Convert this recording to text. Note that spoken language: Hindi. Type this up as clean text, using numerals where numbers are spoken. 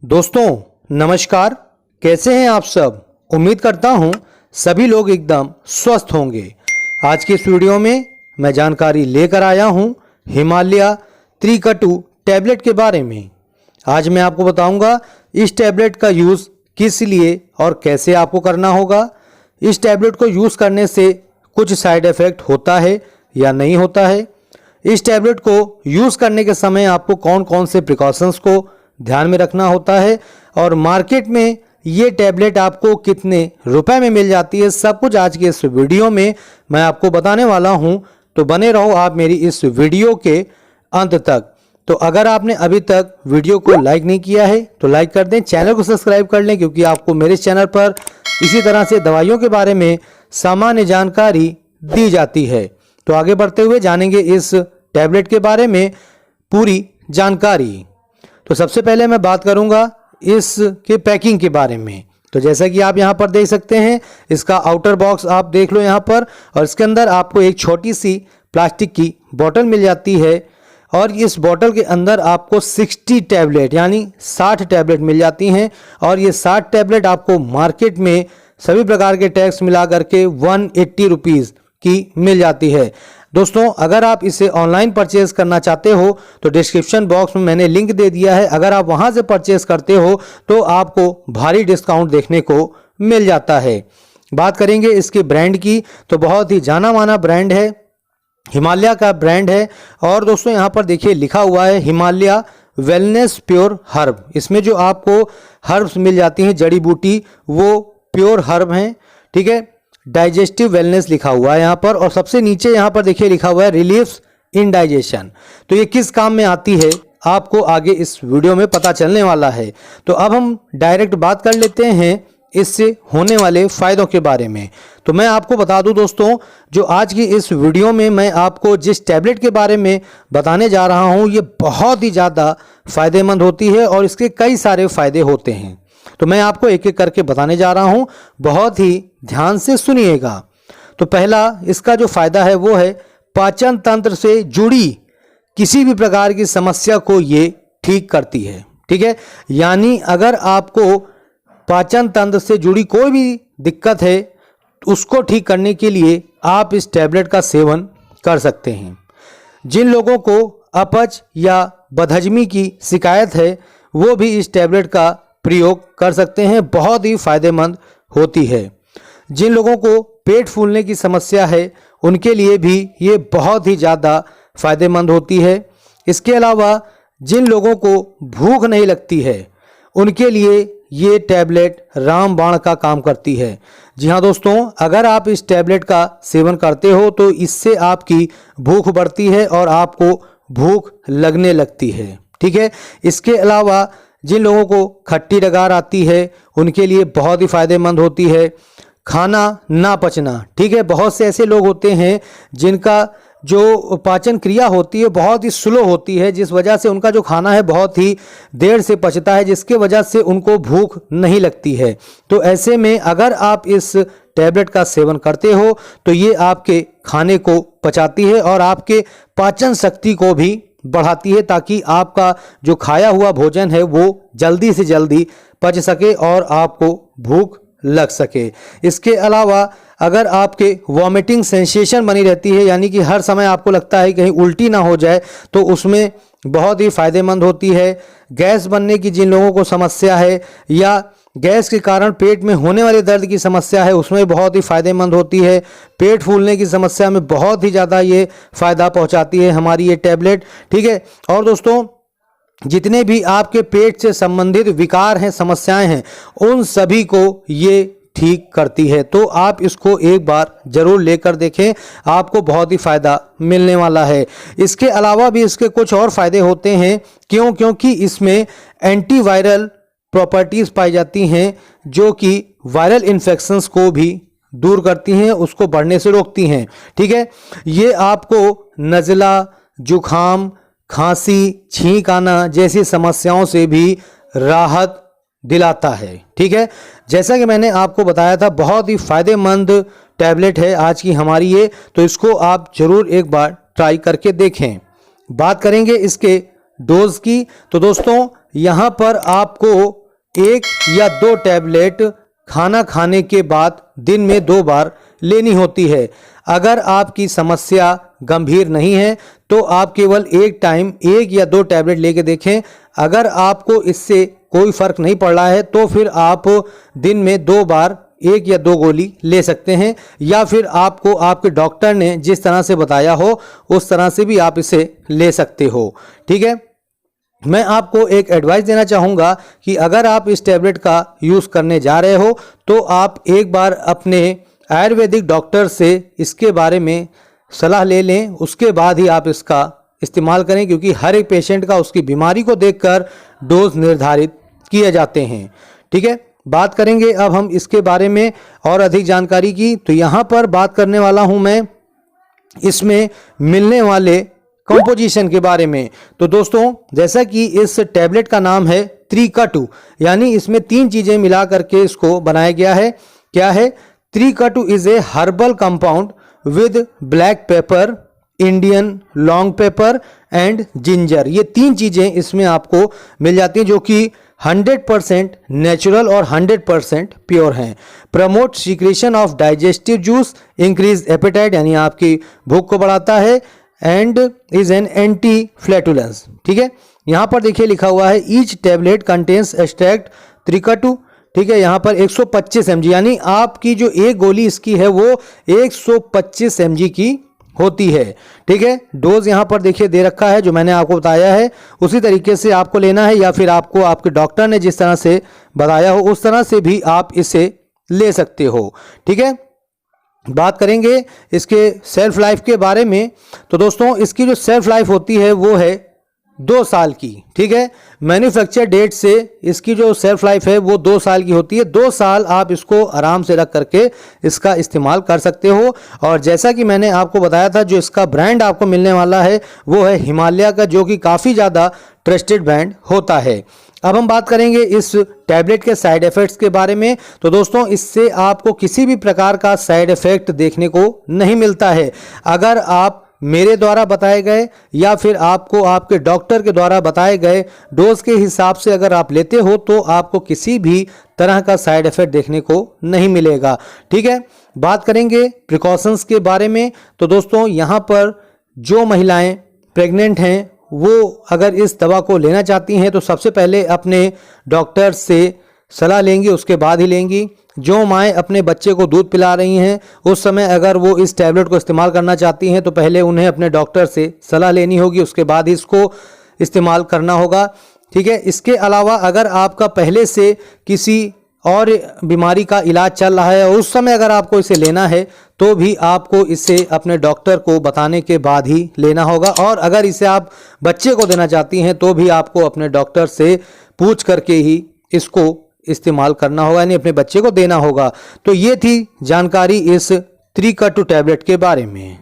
दोस्तों नमस्कार, कैसे हैं आप सब। उम्मीद करता हूं सभी लोग एकदम स्वस्थ होंगे। आज के इस वीडियो में मैं जानकारी लेकर आया हूं हिमालय त्रिकटु टैबलेट के बारे में। आज मैं आपको बताऊंगा इस टैबलेट का यूज़ किस लिए और कैसे आपको करना होगा। इस टैबलेट को यूज़ करने से कुछ साइड इफ़ेक्ट होता है या नहीं होता है। इस टैबलेट को यूज़ करने के समय आपको कौन कौन से प्रिकॉशंस को ध्यान में रखना होता है और मार्केट में ये टैबलेट आपको कितने रुपए में मिल जाती है, सब कुछ आज के इस वीडियो में मैं आपको बताने वाला हूं। तो बने रहो आप मेरी इस वीडियो के अंत तक। तो अगर आपने अभी तक वीडियो को लाइक नहीं किया है तो लाइक कर दें, चैनल को सब्सक्राइब कर लें, क्योंकि आपको मेरे चैनल पर इसी तरह से दवाइयों के बारे में सामान्य जानकारी दी जाती है। तो आगे बढ़ते हुए जानेंगे इस टैबलेट के बारे में पूरी जानकारी। तो सबसे पहले मैं बात करूंगा इसके पैकिंग के बारे में। तो जैसा कि आप यहां पर देख सकते हैं, इसका आउटर बॉक्स आप देख लो यहां पर, और इसके अंदर आपको एक छोटी सी प्लास्टिक की बोतल मिल जाती है और इस बोतल के अंदर आपको 60 टैबलेट यानी 60 टैबलेट मिल जाती हैं। और ये 60 टैबलेट आपको मार्केट में सभी प्रकार के टैक्स मिला करके 180 रुपीज़ की मिल जाती है। दोस्तों अगर आप इसे ऑनलाइन परचेज करना चाहते हो तो डिस्क्रिप्शन बॉक्स में मैंने लिंक दे दिया है। अगर आप वहां से परचेज करते हो तो आपको भारी डिस्काउंट देखने को मिल जाता है। बात करेंगे इसके ब्रांड की, तो बहुत ही जाना माना ब्रांड है, हिमालय का ब्रांड है। और दोस्तों यहाँ पर देखिए लिखा हुआ है हिमालय वेलनेस प्योर हर्ब। इसमें जो आपको हर्ब्स मिल जाती हैं, जड़ी बूटी, वो प्योर हर्ब हैं। ठीक है, डाइजेस्टिव वेलनेस लिखा हुआ है यहाँ पर। और सबसे नीचे यहाँ पर देखिए लिखा हुआ है रिलीफ्स इन डाइजेशन। तो ये किस काम में आती है आपको आगे इस वीडियो में पता चलने वाला है। तो अब हम डायरेक्ट बात कर लेते हैं इससे होने वाले फ़ायदों के बारे में। तो मैं आपको बता दूं दोस्तों, जो आज की इस वीडियो में मैं आपको जिस टैबलेट के बारे में बताने जा रहा हूं, ये बहुत ही ज़्यादा फ़ायदेमंद होती है और इसके कई सारे फ़ायदे होते हैं। तो मैं आपको एक एक करके बताने जा रहा हूं, बहुत ही ध्यान से सुनिएगा। तो पहला इसका जो फ़ायदा है वो है पाचन तंत्र से जुड़ी किसी भी प्रकार की समस्या को ये ठीक करती है। ठीक है, यानी अगर आपको पाचन तंत्र से जुड़ी कोई भी दिक्कत है उसको ठीक करने के लिए आप इस टैबलेट का सेवन कर सकते हैं। जिन लोगों को अपच या बदहजमी की शिकायत है वो भी इस टैबलेट का प्रयोग कर सकते हैं, बहुत ही फायदेमंद होती है। जिन लोगों को पेट फूलने की समस्या है उनके लिए भी ये बहुत ही ज़्यादा फायदेमंद होती है। इसके अलावा जिन लोगों को भूख नहीं लगती है उनके लिए ये टैबलेट रामबाण का काम करती है। जी हाँ दोस्तों, अगर आप इस टैबलेट का सेवन करते हो तो इससे आपकी भूख बढ़ती है और आपको भूख लगने लगती है। ठीक है, इसके अलावा जिन लोगों को खट्टी डकार आती है उनके लिए बहुत ही फायदेमंद होती है। खाना ना पचना, ठीक है, बहुत से ऐसे लोग होते हैं जिनका जो पाचन क्रिया होती है बहुत ही स्लो होती है, जिस वजह से उनका जो खाना है बहुत ही देर से पचता है, जिसके वजह से उनको भूख नहीं लगती है। तो ऐसे में अगर आप इस टैबलेट का सेवन करते हो तो ये आपके खाने को पचाती है और आपके पाचन शक्ति को भी बढ़ाती है, ताकि आपका जो खाया हुआ भोजन है वो जल्दी से जल्दी पच सके और आपको भूख लग सके। इसके अलावा अगर आपके वॉमिटिंग सेंसेशन बनी रहती है, यानी कि हर समय आपको लगता है कहीं उल्टी ना हो जाए, तो उसमें बहुत ही फायदेमंद होती है। गैस बनने की जिन लोगों को समस्या है या गैस के कारण पेट में होने वाले दर्द की समस्या है उसमें बहुत ही फायदेमंद होती है। पेट फूलने की समस्या में बहुत ही ज़्यादा ये फ़ायदा पहुंचाती है हमारी ये टैबलेट। ठीक है, और दोस्तों जितने भी आपके पेट से संबंधित विकार हैं, समस्याएं हैं, उन सभी को ये ठीक करती है। तो आप इसको एक बार ज़रूर लेकर देखें, आपको बहुत ही फ़ायदा मिलने वाला है। इसके अलावा भी इसके कुछ और फ़ायदे होते हैं, क्योंकि इसमें एंटीवायरल प्रॉपर्टीज़ पाई जाती हैं जो कि वायरल इन्फेक्शंस को भी दूर करती हैं, उसको बढ़ने से रोकती हैं। ठीक है, ये आपको नज़ला, जुखाम, खांसी, छींक आना जैसी समस्याओं से भी राहत दिलाता है। ठीक है, जैसा कि मैंने आपको बताया था बहुत ही फायदेमंद टैबलेट है आज की हमारी ये, तो इसको आप ज़रूर एक बार ट्राई करके देखें। बात करेंगे इसके डोज की, तो दोस्तों यहाँ पर आपको 1 या 2 टैबलेट खाना खाने के बाद दिन में 2 बार लेनी होती है। अगर आपकी समस्या गंभीर नहीं है तो आप केवल एक टाइम 1 या 2 टैबलेट लेके देखें। अगर आपको इससे कोई फर्क नहीं पड़ रहा है तो फिर आप दिन में 2 बार 1 या 2 गोली ले सकते हैं, या फिर आपको आपके डॉक्टर ने जिस तरह से बताया हो उस तरह से भी आप इसे ले सकते हो। ठीक है, मैं आपको एक एडवाइस देना चाहूँगा कि अगर आप इस टैबलेट का यूज़ करने जा रहे हो तो आप एक बार अपने आयुर्वेदिक डॉक्टर से इसके बारे में सलाह ले लें, उसके बाद ही आप इसका इस्तेमाल करें, क्योंकि हर एक पेशेंट का उसकी बीमारी को देखकर डोज निर्धारित किए जाते हैं। ठीक है, बात करेंगे अब हम इसके बारे में और अधिक जानकारी की। तो यहाँ पर बात करने वाला हूँ मैं इसमें मिलने वाले कंपोजिशन के बारे में। तो दोस्तों, जैसा कि इस टैबलेट का नाम है त्रिकटु, यानी इसमें 3 चीजें मिला करके इसको बनाया गया है। क्या है? Trikatu is a herbal compound with black pepper, Indian long pepper and ginger. ये 3 चीजें इसमें आपको मिल जाती हैं जो कि 100% नेचुरल और 100% प्योर हैं। Promote secretion of digestive juice, increase appetite यानी आपकी भूख को बढ़ाता है, and is an anti flatulence. ठीक है, यहाँ पर देखिए लिखा हुआ है each tablet contains extract trikatu. ठीक है, यहाँ पर 125 mg, यानी आपकी जो एक गोली इसकी है वो 125 mg की होती है। ठीक है, डोज यहाँ पर देखिए दे रखा है जो मैंने आपको बताया है, उसी तरीके से आपको लेना है, या फिर आपको आपके डॉक्टर ने जिस तरह से बताया हो उस तरह से भी आप इसे ले सकते हो। ठीक है, बात करेंगे इसके सेल्फ लाइफ के बारे में। तो दोस्तों, इसकी जो सेल्फ लाइफ होती है वो है 2 साल की। ठीक है, मैन्युफैक्चर डेट से इसकी जो सेल्फ लाइफ है वो 2 साल की होती है। 2 साल आप इसको आराम से रख करके इसका इस्तेमाल कर सकते हो। और जैसा कि मैंने आपको बताया था, जो इसका ब्रांड आपको मिलने वाला है वो है हिमालय का, जो कि काफ़ी ज़्यादा ट्रस्टेड ब्रांड होता है। अब हम बात करेंगे इस टैबलेट के साइड इफ़ेक्ट्स के बारे में। तो दोस्तों, इससे आपको किसी भी प्रकार का साइड इफ़ेक्ट देखने को नहीं मिलता है। अगर आप मेरे द्वारा बताए गए या फिर आपको आपके डॉक्टर के द्वारा बताए गए डोज के हिसाब से अगर आप लेते हो तो आपको किसी भी तरह का साइड इफ़ेक्ट देखने को नहीं मिलेगा। ठीक है, बात करेंगे प्रिकॉशंस के बारे में। तो दोस्तों, यहाँ पर जो महिलाएं प्रेग्नेंट हैं वो अगर इस दवा को लेना चाहती हैं तो सबसे पहले अपने डॉक्टर से सलाह लेंगी, उसके बाद ही लेंगी। जो माएँ अपने बच्चे को दूध पिला रही हैं उस समय अगर वो इस टैबलेट को इस्तेमाल करना चाहती हैं तो पहले उन्हें अपने डॉक्टर से सलाह लेनी होगी, उसके बाद ही इसको इस्तेमाल करना होगा। ठीक है, इसके अलावा अगर आपका पहले से किसी और बीमारी का इलाज चल रहा है और उस समय अगर आपको इसे लेना है तो भी आपको इसे अपने डॉक्टर को बताने के बाद ही लेना होगा। और अगर इसे आप बच्चे को देना चाहती हैं तो भी आपको अपने डॉक्टर से पूछ करके ही इसको इस्तेमाल करना होगा, यानी अपने बच्चे को देना होगा। तो ये थी जानकारी इस त्रिकटु टैबलेट के बारे में।